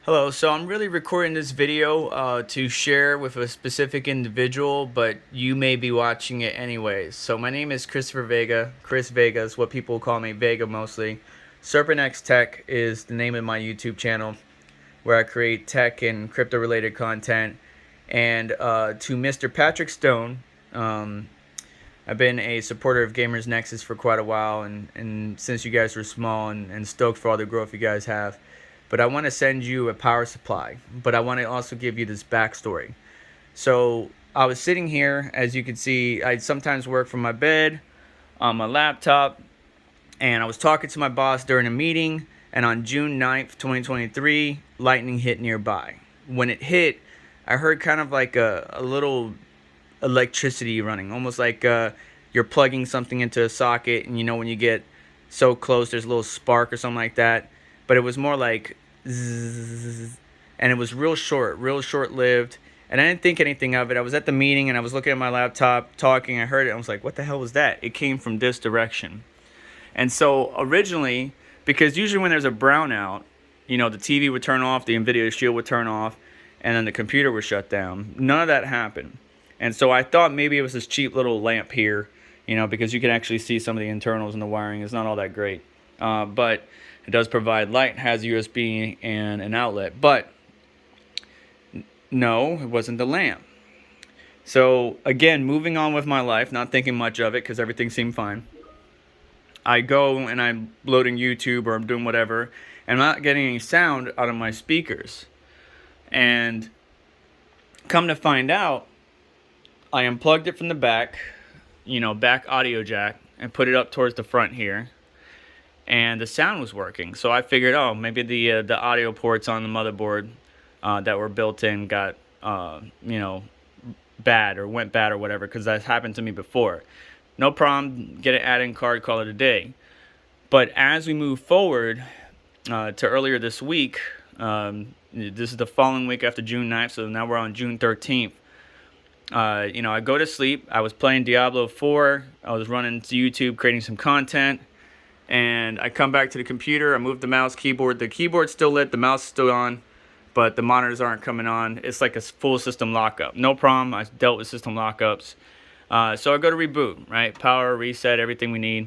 Hello, so I'm really recording this video to share with a specific individual, but you may be watching it anyways. So my name is Christopher Vega. Chris Vega is what people call me, Vega mostly. SerpentX Tech is the name of my YouTube channel where I create tech and crypto related content. And to Mr. Patrick Stone, I've been a supporter of Gamers Nexus for quite a while, and since you guys were small and stoked for all the growth you guys have. But I want to send you a power supply, but I want to also give you this backstory. So I was sitting here, as you can see, I sometimes work from my bed on my laptop, and I was talking to my boss during a meeting, and on June 9th, 2023, lightning hit nearby. When it hit, I heard kind of like a little electricity running, almost like you're plugging something into a socket, and you know when you get so close, there's a little spark or something like that. But it was more like zzz, and it was real short-lived. And I didn't think anything of it. I was at the meeting and I was looking at my laptop, talking. I heard it. I was like, "What the hell was that?" It came from this direction. And so originally, because usually when there's a brownout, you know, the TV would turn off, the NVIDIA Shield would turn off, and then the computer would shut down. None of that happened. And so I thought maybe it was this cheap little lamp here, you know, because you can actually see some of the internals and the wiring is not all that great. But it does provide light, has USB and an outlet. But no, it wasn't the lamp. So again, moving on with my life, not thinking much of it because everything seemed fine. I go and I'm loading YouTube or I'm doing whatever, and I'm not getting any sound out of my speakers. And come to find out, I unplugged it from the back, you know, back audio jack, and put it up towards the front here. And the sound was working, so I figured, oh, maybe the audio ports on the motherboard that were built in got you know, bad or went bad or whatever, because that's happened to me before. No problem, get an add-in card, call it a day. But as we move forward to earlier this week, this is the following week after June 9th, so now we're on June 13th. You know, I go to sleep. I was playing Diablo 4. I was running to YouTube, creating some content. And I come back to the computer, I move the mouse, keyboard. The keyboard's still lit, the mouse is still on, but the monitors aren't coming on. It's like a full system lockup. No problem, I dealt with system lockups. So I go to reboot, right? Power, reset, everything we need.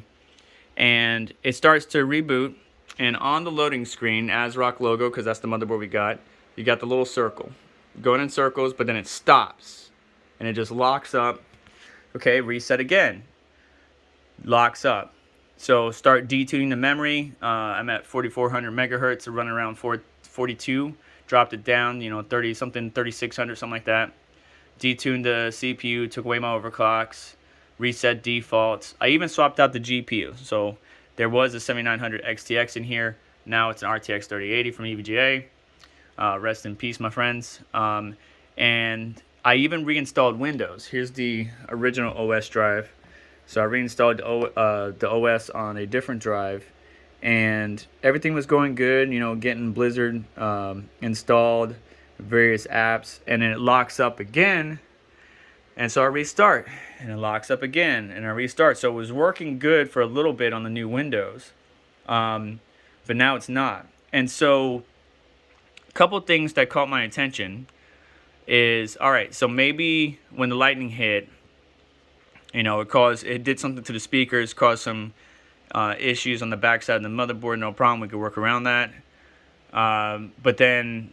And it starts to reboot, and on the loading screen, ASRock logo, because that's the motherboard we got, you got the little circle. Going in circles, but then it stops. And it just locks up. Okay, reset again. Locks up. So start detuning the memory. I'm at 4400 megahertz, running around 442. Dropped it down, you know, 30 something, 3600, something like that. Detuned the CPU, took away my overclocks, reset defaults. I even swapped out the GPU. So there was a 7900 XTX in here. Now it's an RTX 3080 from EVGA. Rest in peace, my friends. And I even reinstalled Windows. Here's the original OS drive. So I reinstalled the OS on a different drive, and everything was going good, you know, getting Blizzard installed, various apps, and then it locks up again, and so I restart, and it locks up again, and I restart. So it was working good for a little bit on the new Windows, but now it's not. And so a couple things that caught my attention is, all right, so maybe when the lightning hit, you know, it did something to the speakers, caused some issues on the backside of the motherboard. No problem, we could work around that. But then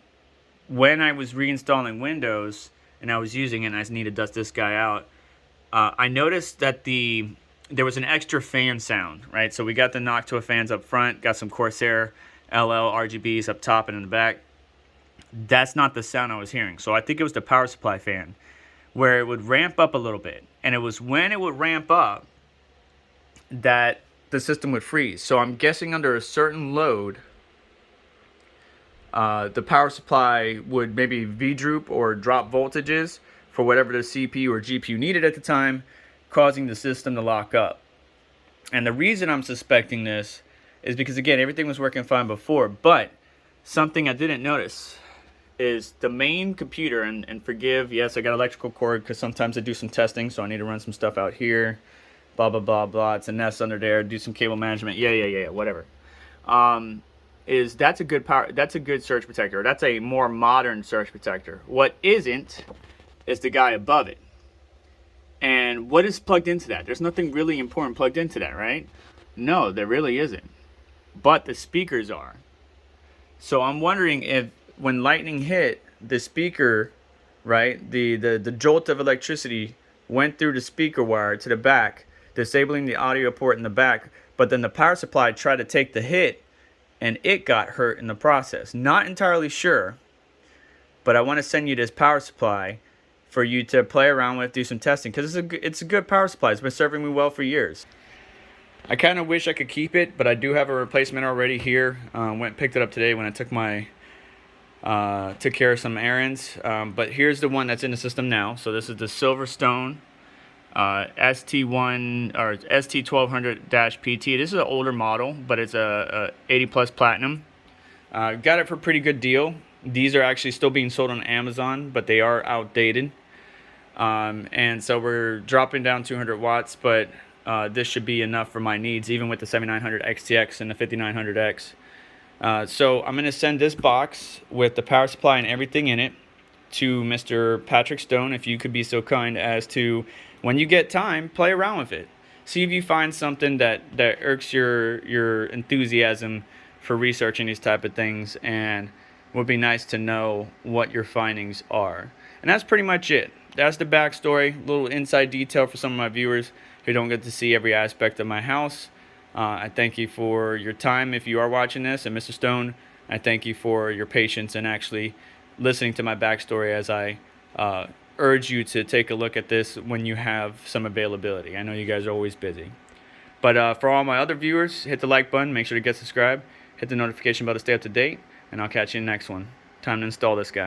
when I was reinstalling Windows and I was using it, and I just need to dust this guy out, I noticed that there was an extra fan sound, right? So we got the Noctua fans up front, got some Corsair LL RGBs up top and in the back. That's not the sound I was hearing. So I think it was the power supply fan, where it would ramp up a little bit. And it was when it would ramp up that the system would freeze. So I'm guessing under a certain load, the power supply would maybe V-droop or drop voltages for whatever the CPU or GPU needed at the time, causing the system to lock up. And the reason I'm suspecting this is because, again, everything was working fine before, but something I didn't notice is the main computer, and forgive, yes, I got electrical cord because sometimes I do some testing, so I need to run some stuff out here, blah, blah, blah, blah. It's a nest under there, do some cable management, yeah, whatever. is that's a good surge protector. That's a more modern surge protector. What isn't is the guy above it. And what is plugged into that? There's nothing really important plugged into that, right? No, there really isn't. But the speakers are. So I'm wondering if when lightning hit the speaker, right, the jolt of electricity went through the speaker wire to the back, disabling the audio port in the back, but then the power supply tried to take the hit and it got hurt in the process. Not entirely sure, but I want to send you this power supply for you to play around with, do some testing, because it's a good power supply. It's been serving me well for years. I kind of wish I could keep it, but I do have a replacement already here. Went and picked it up today when I took took care of some errands. But here's the one that's in the system now. So this is the Silverstone ST1 or ST1200-PT. This is an older model, but it's a 80 plus platinum. Got it for a pretty good deal. These are actually still being sold on Amazon, but they are outdated. And so we're dropping down 200 watts, but this should be enough for my needs, even with the 7900 XTX and the 5900X. So I'm going to send this box with the power supply and everything in it to Mr. Patrick Stone, if you could be so kind as to, when you get time, play around with it. See if you find something that irks your enthusiasm for researching these type of things, and would be nice to know what your findings are. And that's pretty much it. That's the backstory, a little inside detail for some of my viewers who don't get to see every aspect of my house. I thank you for your time if you are watching this, and Mr. Stone, I thank you for your patience and actually listening to my backstory as I urge you to take a look at this when you have some availability. I know you guys are always busy. But for all my other viewers, hit the like button, make sure to get subscribed, hit the notification bell to stay up to date, and I'll catch you in the next one. Time to install this guy.